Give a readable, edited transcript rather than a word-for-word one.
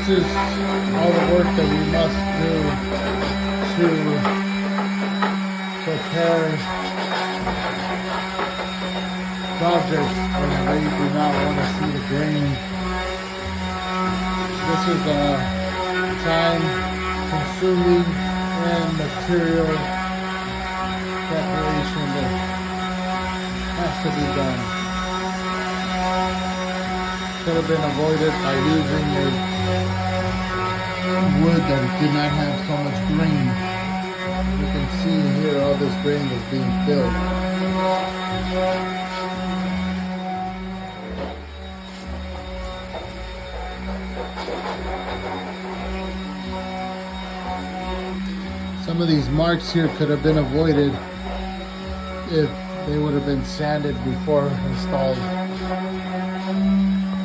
this is all the work that we must do to prepare projects when they do not want to see the grain. This is a time-consuming and material preparation that has to be done. Could have been avoided by using a wood that did not have so much grain. You can see here all this grain is being filled. Some of these marks here could have been avoided if they would have been sanded before installed.